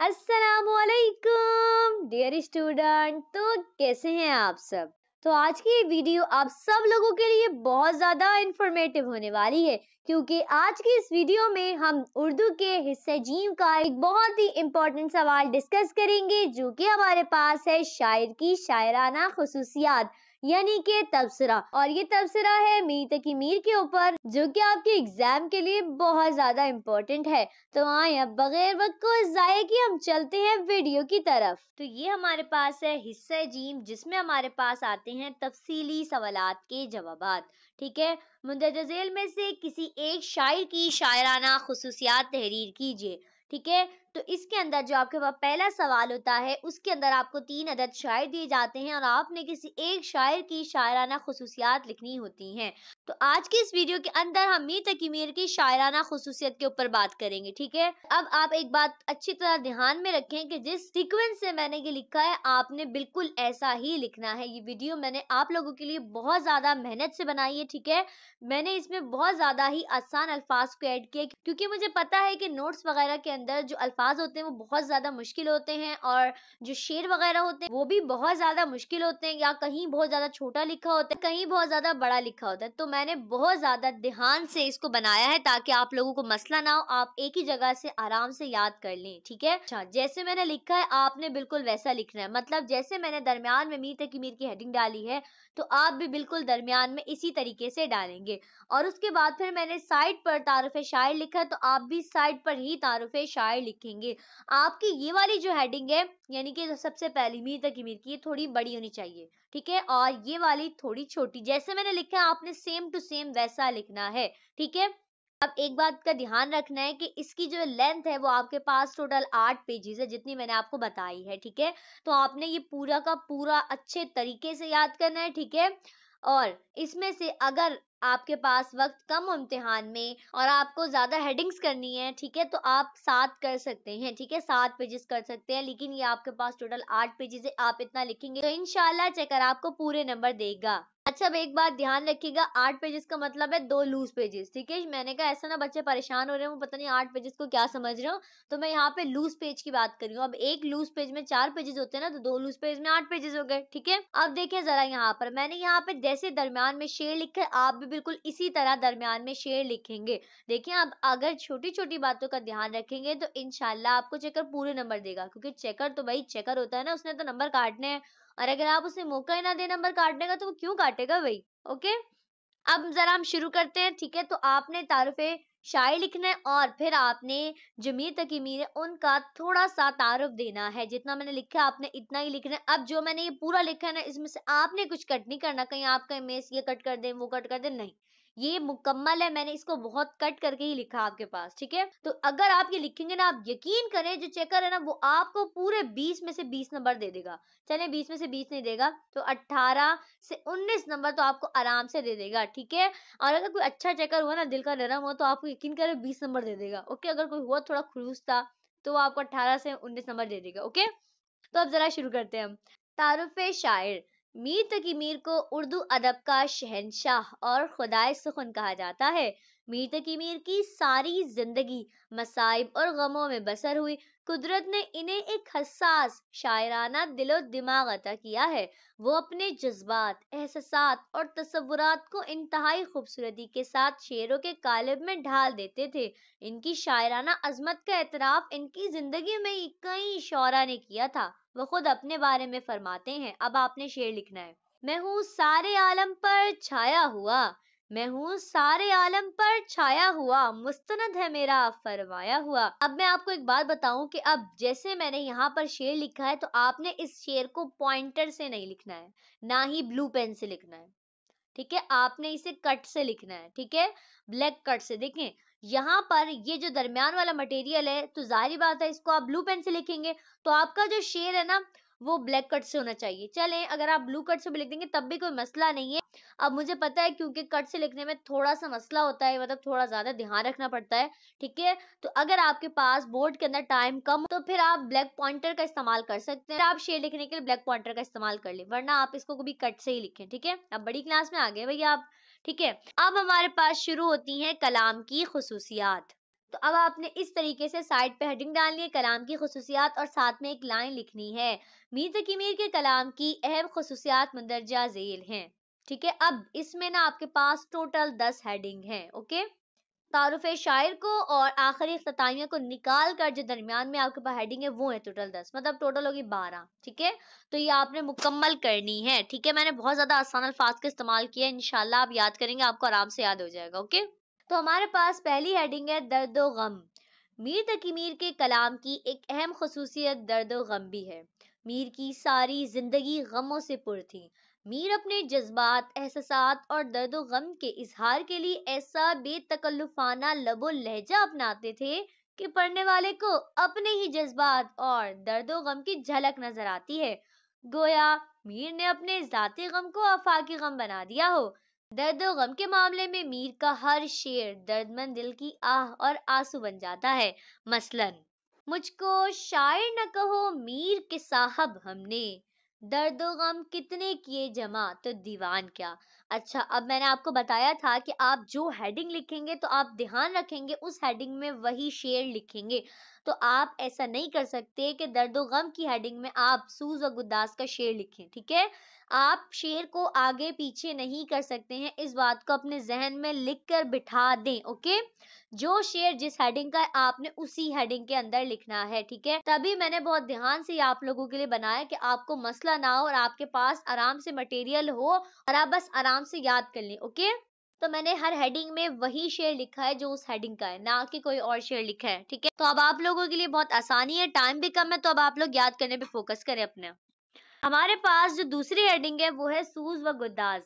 السلام علیکم dear student, تو کیسے ہیں آپ سب؟ تو آج کی یہ ویڈیو آپ سب لوگوں کے لیے بہت زیادہ انفارمیٹیو ہونے والی ہے، کیونکہ آج کی اس ویڈیو میں ہم اردو کے حصہ جیم کا ایک بہت ہی امپورٹنٹ سوال ڈسکس کریں گے، جو کہ ہمارے پاس ہے شاعر کی شاعرانہ خصوصیات یعنی کہ تبصرہ، اور یہ تبصرہ ہے میر تقی میر کے اوپر، جو کہ آپ کے ایگزام کے لیے بہت زیادہ امپورٹنٹ ہے۔ تو آئیں اب بغیر وقت کو ضائع کیے ہم چلتے ہیں ویڈیو کی طرف۔ تو یہ ہمارے پاس ہے حصہ جیم، جس میں ہمارے پاس آتے ہیں تفصیلی سوالات کے جوابات، ٹھیک ہے۔ مندرجہ ذیل میں سے کسی ایک شاعر کی شاعرانہ خصوصیات تحریر کیجیے، ٹھیک ہے۔ تو اس کے اندر جو آپ کے پاس پہلا سوال ہوتا ہے، اس کے اندر آپ کو 3 عدد شاعر دیے جاتے ہیں اور آپ نے کسی ایک شاعر کی شاعرانہ خصوصیات لکھنی ہوتی ہیں۔ تو آج کی اس ویڈیو کے اندر ہم میر تقی میر کی شاعرانہ خصوصیت کے اوپر بات کریں گے، ٹھیک ہے۔ اب آپ ایک بات اچھی طرح دھیان میں رکھیں کہ جس سیکوینس سے میں نے یہ لکھا ہے، آپ نے بالکل ایسا ہی لکھنا ہے۔ یہ ویڈیو میں نے آپ لوگوں کے لیے بہت زیادہ محنت سے بنائی ہے، ٹھیک ہے۔ میں نے اس میں بہت زیادہ ہی آسان الفاظ کو ایڈ کیا، کیونکہ مجھے پتا ہے کہ نوٹس وغیرہ کے اندر جو الفاظ ہوتے ہیں وہ بہت زیادہ مشکل ہوتے ہیں، اور جو شعر وغیرہ ہوتے ہیں وہ بھی بہت زیادہ مشکل ہوتے ہیں، یا کہیں بہت زیادہ چھوٹا لکھا ہوتا ہے، کہیں بہت زیادہ بڑا لکھا ہوتا ہے۔ تو میں نے بہت زیادہ دھیان سے اس کو بنایا ہے تاکہ آپ لوگوں کو مسئلہ نہ ہو، آپ ایک ہی جگہ سے آرام سے یاد کر لیں، ٹھیک ہے۔ اچھا، جیسے میں نے لکھا ہے آپ نے بالکل ویسا لکھنا ہے، مطلب جیسے میں نے درمیان میں میر تقی میر کی ہیڈنگ ڈالی ہے، تو آپ بھی بالکل درمیان میں اسی طریقے سے ڈالیں گے۔ اور اس کے بعد پھر میں نے سائڈ پر تعارف شاعر لکھا ہے، تو آپ بھی سائڈ پر ہی تعارف شاعر لکھیں گے۔ آپ کی یہ والی جو ہیڈنگ ہے، یعنی کہ سب سے پہلی میر تقی میر کی، یہ تھوڑی بڑی ہونی چاہیے، ٹھیک ہے، اور یہ والی تھوڑی چھوٹی۔ جیسے میں نے لکھا ہے آپ نے سیم ٹو سیم ویسا لکھنا ہے، ٹھیک ہے۔ اب ایک بات کا دھیان رکھنا ہے کہ اس کی جو لینتھ ہے وہ آپ کے پاس ٹوٹل 8 پیجز ہے، جتنی میں نے آپ کو بتائی ہے، ٹھیک ہے۔ تو آپ نے یہ پورا کا پورا اچھے طریقے سے یاد کرنا ہے، ٹھیک ہے۔ اور اس میں سے اگر آپ کے پاس وقت کم ہو امتحان میں اور آپ کو زیادہ ہیڈنگز کرنی ہے، ٹھیک ہے، تو آپ 7 کر سکتے ہیں، ٹھیک ہے، 7 پیجز کر سکتے ہیں، لیکن یہ آپ کے پاس ٹوٹل 8 پیجز ہے، آپ اتنا لکھیں گے تو انشاءاللہ چیکر آپ کو پورے نمبر دے گا۔ اچھا، اب ایک بات دھیان رکھیے گا، 8 پیجز کا مطلب ہے 2 لوز پیجز، ٹھیک ہے۔ میں نے کہا ایسا نہ بچے پریشان ہو رہے ہیں، وہ پتہ نہیں 8 پیجز کو کیا سمجھ رہے ہو، تو میں یہاں پہ لوز پیج کی بات کر رہی ہوں۔ اب ایک لوز پیج میں 4 پیجز ہوتے ہیں نا، تو 2 لوز پیج میں 8 پیجز ہو گئے، ٹھیک ہے۔ اب دیکھیں ذرا یہاں پر میں نے یہاں پہ جیسے درمیان میں شعر لکھا ہے، آپ بھی بالکل اسی طرح درمیان میں شعر لکھیں گے۔ دیکھیں اب اگر چھوٹی چھوٹی باتوں کا دھیان رکھیں گے تو انشاءاللہ آپ کو چیکر پورے نمبر دے گا، کیونکہ چیکر تو بھائی چیکر ہوتا ہے نا، اس نے تو نمبر کاٹنے ہیں، اور اگر آپ اسے موقع ہی نہ دیں نمبر کاٹنے کا تو وہ کیوں کاٹے گا بھائی، اوکے۔ اب ذرا ہم شروع کرتے ہیں، ٹھیک ہے۔ تو آپ نے تعارف شاعر لکھنا ہے، اور پھر آپ نے جو میر تقی میر ہے ان کا تھوڑا سا تعارف دینا ہے، جتنا میں نے لکھا ہے آپ نے اتنا ہی لکھنا ہے۔ اب جو میں نے یہ پورا لکھا ہے نا، اس میں سے آپ نے کچھ کٹ نہیں کرنا، کہیں آپ کا امیج یہ کٹ کر دیں وہ کٹ کر دیں، نہیں، یہ مکمل ہے، میں نے اس کو بہت کٹ کر کے ہی لکھا آپ کے پاس، ٹھیک ہے۔ تو اگر آپ یہ لکھیں گے نا، آپ یقین کریں جو چیکر ہے نا وہ آپ کو پورے 20 میں سے 20 نمبر دے دے گا۔ چلیں 20 میں سے 20 نہیں دے گا تو 18 سے 19 نمبر تو آپ کو آرام سے دے دے گا، ٹھیک ہے۔ اور اگر کوئی اچھا چیکر ہوا نا، دل کا نرم ہوا، تو آپ کو یقین کرے 20 نمبر دے دے گا، اوکے۔ اگر کوئی ہوا تھوڑا خلوص تھا تو وہ آپ کو 18 سے 19 نمبر دے دے گا، اوکے۔ تو اب ذرا شروع کرتے ہیں ہم۔ تعارف شاعر: میر تقی میر کو اردو ادب کا شہنشاہ اور خدائے سخن کہا جاتا ہے۔ میر تقی میر کی ساری زندگی مصائب اور غموں میں بسر ہوئی، قدرت نے انہیں ایک حساس شاعرانہ دل و دماغ عطا کیا ہے۔ وہ اپنے جذبات، احساسات اور تصورات کو انتہائی خوبصورتی کے ساتھ شعروں کے قالب میں ڈھال دیتے تھے۔ ان کی شاعرانہ عظمت کا اعتراف ان کی زندگی میں کئی شعراء نے کیا تھا۔ وہ خود اپنے بارے میں فرماتے ہیں، اب آپ نے شعر لکھنا ہے: میں ہوں سارے عالم پر چھایا ہوا، میں ہوں سارے عالم پر چھایا ہوا، مستند ہے میرا فرمایا ہوا۔ اب میں آپ کو ایک بات بتاؤں کہ اب جیسے میں نے یہاں پر شعر لکھا ہے، تو آپ نے اس شعر کو پوائنٹر سے نہیں لکھنا ہے، نہ ہی بلو پین سے لکھنا ہے، ٹھیک ہے۔ آپ نے اسے کٹ سے لکھنا ہے، ٹھیک ہے، بلیک کٹ سے۔ دیکھیں یہاں پر یہ جو درمیان والا مٹیریل ہے، تو ظاہری بات ہے اس کو آپ بلو پین سے لکھیں گے تو آپ کا جو شعر ہے نا وہ بلیک کٹ سے ہونا چاہیے۔ چلیں اگر آپ بلو کٹ سے بھی لکھ دیں گے تب بھی کوئی مسئلہ نہیں ہے۔ اب مجھے پتا ہے کیونکہ کٹ سے لکھنے میں تھوڑا سا مسئلہ ہوتا ہے، مطلب تھوڑا زیادہ دھیان رکھنا پڑتا ہے، ٹھیک ہے۔ تو اگر آپ کے پاس بورڈ کے اندر ٹائم کم ہو تو پھر آپ بلیک پوائنٹر کا استعمال کر سکتے ہیں، آپ شعر لکھنے کے لیے بلیک پوائنٹر کا استعمال کر لیں، ورنہ آپ اس کو بھی کٹ سے ہی لکھیں، ٹھیک ہے۔ اب بڑی کلاس میں آ گئے بھائی آپ، ٹھیک ہے۔ اب ہمارے پاس شروع ہوتی ہیں کلام کی خصوصیات۔ تو اب آپ نے اس طریقے سے سائڈ پہ ہیڈنگ ڈالنی ہے، کلام کی خصوصیات، اور ساتھ میں ایک لائن لکھنی ہے، میر تقی میر کے کلام کی اہم خصوصیات مندرجہ ذیل ہیں. ٹھیک ہے، اب اس میں نا آپ کے پاس ٹوٹل 10 ہیڈنگ ہیں. اوکے، تعارف شاعر کو اور آخری اختتامیہ کو نکال کر جو درمیان میں آپ کے پاس ہیڈنگ ہے وہ ہے ٹوٹل 10، مطلب ٹوٹل ہوگی 12. ٹھیک ہے، تو یہ آپ نے مکمل کرنی ہے. ٹھیک ہے، میں نے بہت زیادہ آسان الفاظ کا استعمال کیا ہے، انشاءاللہ آپ یاد کریں گے، آپ کو آرام سے یاد ہو جائے گا. اوکے، تو ہمارے پاس پہلی ہیڈنگ ہے درد و غم. میر تقی میر کے کلام کی ایک اہم خصوصیت درد و غم بھی ہے. میر کی ساری زندگی غموں سے پر تھی. میر اپنے جذبات، احساسات اور درد و غم کے اظہار کے لیے ایسا بے تکلفانہ لب و لہجہ اپناتے تھے کہ پڑھنے والے کو اپنے ہی جذبات اور درد و غم کی جھلک نظر آتی ہے، گویا میر نے اپنے ذاتی غم کو آفاقی غم بنا دیا ہو. درد و غم کے معاملے میں میر کا ہر شعر درد مند دل کی آہ اور آنسو بن جاتا ہے. مثلاً مجھ کو شاعر نہ کہو میر کے صاحب ہم نے، درد و غم کتنے کیے جمع تو دیوان کیا. اچھا، اب میں نے آپ کو بتایا تھا کہ آپ جو ہیڈنگ لکھیں گے تو آپ دھیان رکھیں گے اس ہیڈنگ میں وہی شعر لکھیں گے. تو آپ ایسا نہیں کر سکتے کہ درد و غم کی ہیڈنگ میں آپ سوز و گداز کا شعر لکھیں. ٹھیک ہے، آپ شعر کو آگے پیچھے نہیں کر سکتے ہیں، اس بات کو اپنے ذہن میں لکھ کر بٹھا دیں. اوکے، جو شعر جس ہیڈنگ کا ہے آپ نے اسی ہیڈنگ کے اندر لکھنا ہے. ٹھیک ہے، تبھی میں نے بہت دھیان سے آپ لوگوں کے لیے بنایا کہ آپ کو مسئلہ نہ ہو اور آپ کے پاس آرام سے مٹیریل ہو اور آپ بس آرام سے یاد کر لیں. اوکے، تو میں نے ہر ہیڈنگ میں وہی شعر لکھا ہے جو اس ہیڈنگ کا ہے، نہ کہ کوئی اور شعر لکھا ہے. ٹھیک ہے، تو اب آپ لوگوں کے لیے بہت آسانی ہے، ٹائم بھی کم ہے، تو اب آپ لوگ یاد کرنے پہ فوکس کریں اپنے. ہمارے پاس جو دوسری ہیڈنگ ہے وہ ہے سوز و گداز.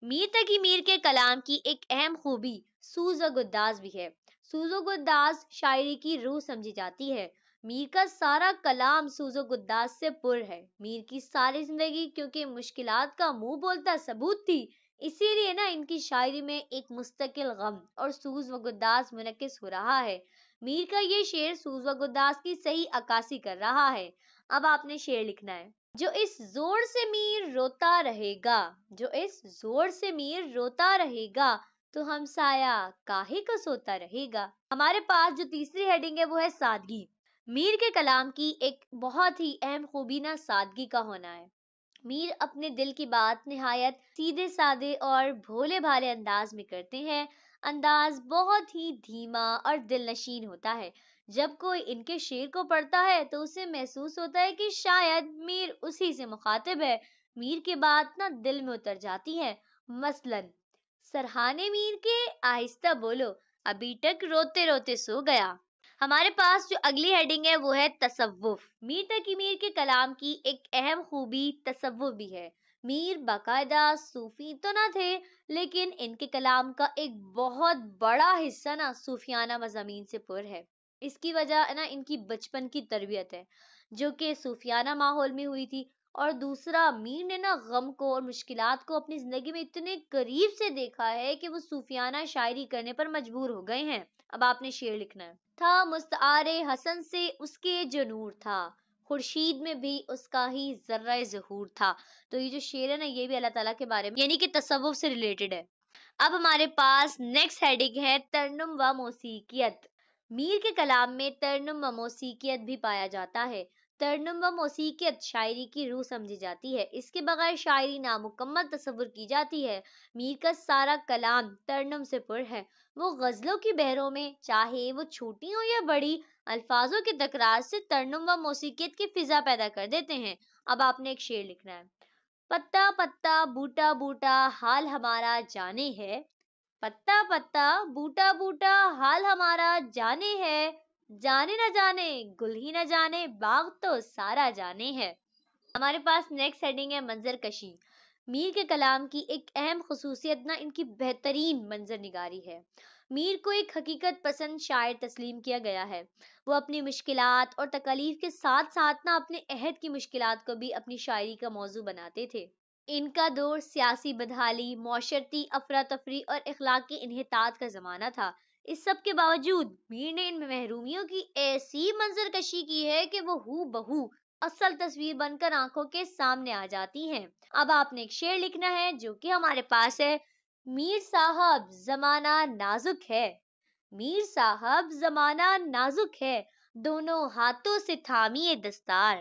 میر تقی میر کے کلام کی ایک اہم خوبی سوز و گداز بھی ہے. سوز و گداز شاعری کی روح سمجھی جاتی ہے. میر کا سارا کلام سوز و گداز سے پر ہے. میر کی ساری زندگی کیونکہ مشکلات کا منہ بولتا ثبوت تھی، اسی لیے نا ان کی شاعری میں ایک مستقل غم اور سوز و گداز منعکس ہو رہا ہے. میر کا یہ شعر سوز و گداز کی صحیح عکاسی کر رہا ہے. اب آپ نے شعر لکھنا ہے، جو اس زور سے میر روتا رہے گا، جو اس زور سے میر روتا رہے گا تو ہمسایہ کاہے کا سوتا رہے گا. ہمارے پاس جو تیسری ہیڈنگ ہے وہ ہے سادگی. میر کے کلام کی ایک بہت ہی اہم خوبی نا سادگی کا ہونا ہے. میر اپنے دل کی بات نہایت سیدھے سادے اور بھولے بھالے انداز میں کرتے ہیں. انداز بہت ہی دھیما اور دل نشین ہوتا ہے. جب کوئی ان کے شعر کو پڑھتا ہے تو اسے محسوس ہوتا ہے کہ شاید میر اسی سے مخاطب ہے. میر کی بات نا دل میں اتر جاتی ہے. مثلاً سرہانے میر کے آہستہ بولو، ابھی تک روتے روتے سو گیا. ہمارے پاس جو اگلی ہیڈنگ ہے وہ ہے تصوف. میر تقی میر کے کلام کی ایک اہم خوبی تصوف بھی ہے. میر باقاعدہ صوفی تو نہ تھے، لیکن ان کے کلام کا ایک بہت بڑا حصہ نا صوفیانہ مضامین سے پر ہے. اس کی وجہ نا ان کی بچپن کی تربیت ہے جو کہ صوفیانہ ماحول میں ہوئی تھی، اور دوسرا میر نے نا غم کو اور مشکلات کو اپنی زندگی میں اتنے قریب سے دیکھا ہے کہ وہ صوفیانہ شاعری کرنے پر مجبور ہو گئے ہیں. اب آپ نے شعر لکھنا ہے، تھا مستعار حسن سے اس کے جو نور تھا، خورشید میں بھی اس کا ہی ذرہ ظہور تھا. تو یہ جو شعر ہے نا یہ بھی اللہ تعالیٰ کے بارے میں یعنی کہ تصوف سے ریلیٹڈ ہے. اب ہمارے پاس نیکسٹ ہیڈنگ ہے ترنم و موسیقیت. میر کے کلام میں ترنم و موسیقیت بھی پایا جاتا ہے. ترنم و موسیقیت شاعری کی روح سمجھی جاتی ہے. اس کے بغیر شاعری نامکمل تصور کی جاتی ہے. میر کا سارا کلام ترنم سے پر ہے. وہ غزلوں کی بحروں میں چاہے وہ چھوٹی ہو یا بڑی الفاظوں کی تکرار سے ترنم و موسیقیت کی فضا پیدا کر دیتے ہیں. اب آپ نے ایک شعر لکھنا ہے، پتا پتا بوٹا بوٹا حال ہمارا جانے ہے، پتا پتا بوٹا بوٹا حال ہمارا جانے ہے، جانے نہ جانے گل ہی نہ جانے باغ تو سارا جانے ہے. ہمارے پاس نیکسٹ ہیڈنگ ہے منظر کشی. میر کے کلام کی ایک اہم خصوصیت نا ان کی بہترین منظر نگاری ہے. میر کو ایک حقیقت پسند شاعر تسلیم کیا گیا ہے. وہ اپنی مشکلات اور تکالیف کے ساتھ ساتھ نا اپنے عہد کی مشکلات کو بھی اپنی شاعری کا موضوع بناتے تھے. ان کا دور سیاسی بدحالی، معاشرتی افراتفری اور اخلاقی انحطاط کا زمانہ تھا. اس سب کے باوجود میر نے ان محرومیوں کی ایسی منظر کشی کی ہے کہ وہ ہو بہو اصل تصویر بن کر آنکھوں کے سامنے آ جاتی ہیں. اب آپ نے ایک شعر لکھنا ہے جو کہ ہمارے پاس ہے، میر صاحب زمانہ نازک ہے، میر صاحب زمانہ نازک ہے، دونوں ہاتھوں سے تھامیے دستار۔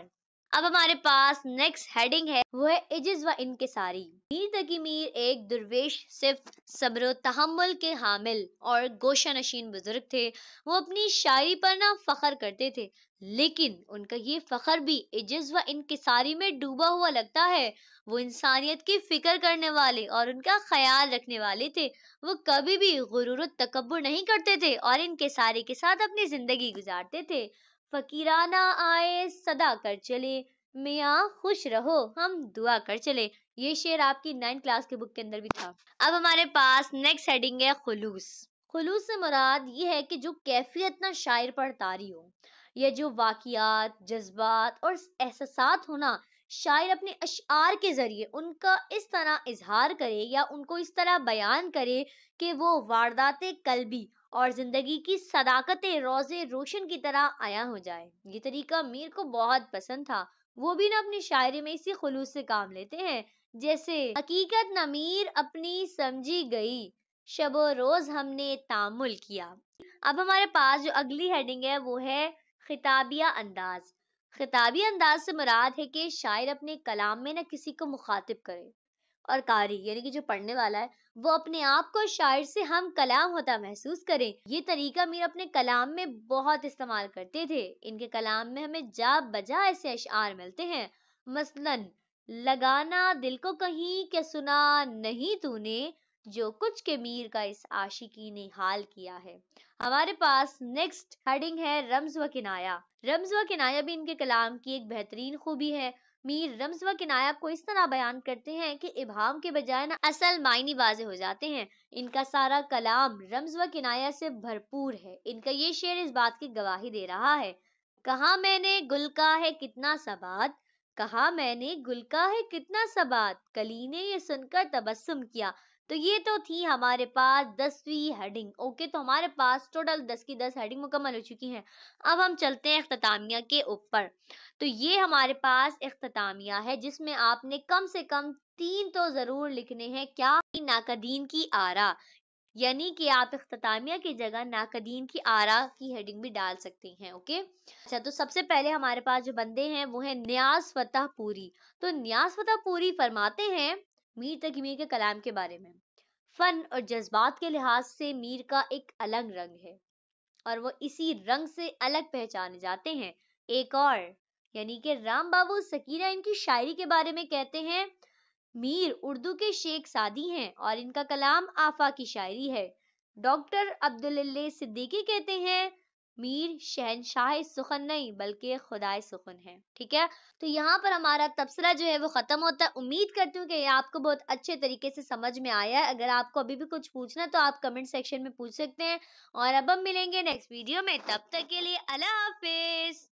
اب ہمارے پاس نیکسٹ ہیڈنگ ہے، وہ ہے عجز و انکساری۔ میر تقی میر ایک درویش، صرف صبر و تحمل کے حامل اور گوشہ نشین بزرگ تھے۔ وہ اپنی شاعری پر نہ فخر کرتے تھے، لیکن ان کا یہ فخر بھی عجز و انکساری میں ڈوبا ہوا لگتا ہے۔ وہ انسانیت کی فکر کرنے والے اور ان کا خیال رکھنے والے تھے۔ وہ کبھی بھی غرور و تکبر نہیں کرتے تھے اور انکساری کے ساتھ اپنی زندگی گزارتے تھے۔ فقیرانہ آئے صدا کر چلے، میاں خوش رہو ہم دعا کر چلے۔ یہ شعر آپ کی 9 کلاس کے بک کے اندر بھی تھا۔ اب ہمارے پاس نیکسٹ ہیڈنگ ہے خلوص۔ خلوص سے مراد یہ ہے کہ جو کیفیت نہ شاعر پر طاری ہو، یا جو واقعات، جذبات اور احساسات ہونا، شاعر اپنے اشعار کے ذریعے ان کا اس طرح اظہار کرے یا ان کو اس طرح بیان کرے کہ وہ واردات قلبی اور زندگی کی صداقت روزے روشن کی طرح عیاں ہو جائے۔ یہ طریقہ میر کو بہت پسند تھا۔ وہ بھی نہ اپنی شاعری میں اسی خلوص سے کام لیتے ہیں، جیسے حقیقت نہ میر اپنی سمجھی گئی، شب و روز ہم نے تامل کیا۔ اب ہمارے پاس جو اگلی ہیڈنگ ہے وہ ہے خطابیہ انداز۔ خطابی انداز سے مراد ہے کہ شاعر اپنے کلام میں نہ کسی کو مخاطب کرے اور قاری یعنی کہ جو پڑھنے والا ہے وہ اپنے آپ کو شاعر سے ہم کلام ہوتا محسوس کرے۔ یہ طریقہ میر اپنے کلام میں بہت استعمال کرتے تھے۔ ان کے کلام میں ہمیں جا بجا ایسے اشعار ملتے ہیں، مثلاً لگانا دل کو کہیں کہ سنا نہیں تو نے، جو کچھ کے میر کا اس عاشقی نے حال کیا ہے۔ ہمارے پاس نیکسٹ ہیڈنگ ہے رمز و کنایا۔ رمز و کنایا بھی ان کے کلام کی ایک بہترین خوبی ہے۔ میر رمز و کنایا کو اس طرح بیان کرتے ہیں کہ ابہام کے بجائے نہ اصل معنی واضح ہو جاتے ہیں۔ ان کا سارا کلام رمز و کنایا سے بھرپور ہے۔ ان کا یہ شعر اس بات کی گواہی دے رہا ہے، کہا میں نے گل کا ہے کتنا ثبات، کہا میں نے گل کا ہے کتنا ثبات، کلی نے یہ سن کر تبسم کیا۔ تو یہ تو تھی ہمارے پاس 10ویں ہیڈنگ۔ اوکے، تو ہمارے پاس ٹوٹل 10 کی 10 ہیڈنگ مکمل ہو چکی ہیں۔ اب ہم چلتے ہیں اختتامیہ کے اوپر۔ تو یہ ہمارے پاس اختتامیہ ہے جس میں آپ نے کم سے کم 3 تو ضرور لکھنے ہیں۔ کیا؟ ناقدین کی آراء، یعنی کہ آپ اختتامیہ کی جگہ ناقدین کی آراء کی ہیڈنگ بھی ڈال سکتے ہیں۔ اوکے، اچھا، تو سب سے پہلے ہمارے پاس جو بندے ہیں وہ ہیں نیاز فتح پوری۔ تو نیاز فتح پوری فرماتے ہیں میر تقی میر کے کلام کے بارے میں، فن اور جذبات کے لحاظ سے میر کا ایک الگ رنگ ہے اور وہ اسی رنگ سے الگ پہچانے جاتے ہیں۔ ایک اور یعنی کہ رام بابو سکینہ ان کی شاعری کے بارے میں کہتے ہیں، میر اردو کے شیخ سادی ہیں اور ان کا کلام آفاقی شاعری ہے۔ ڈاکٹر عبداللہ صدیقی کہتے ہیں، میر شہنشاہ سخن نہیں بلکہ خدائے سخن ہے۔ ٹھیک ہے، تو یہاں پر ہمارا تبصرہ جو ہے وہ ختم ہوتا ہے۔ امید کرتی ہوں کہ یہ آپ کو بہت اچھے طریقے سے سمجھ میں آیا ہے۔ اگر آپ کو ابھی بھی کچھ پوچھنا ہے تو آپ کمنٹ سیکشن میں پوچھ سکتے ہیں، اور اب ہم ملیں گے نیکسٹ ویڈیو میں، تب تک کے لیے اللہ حافظ۔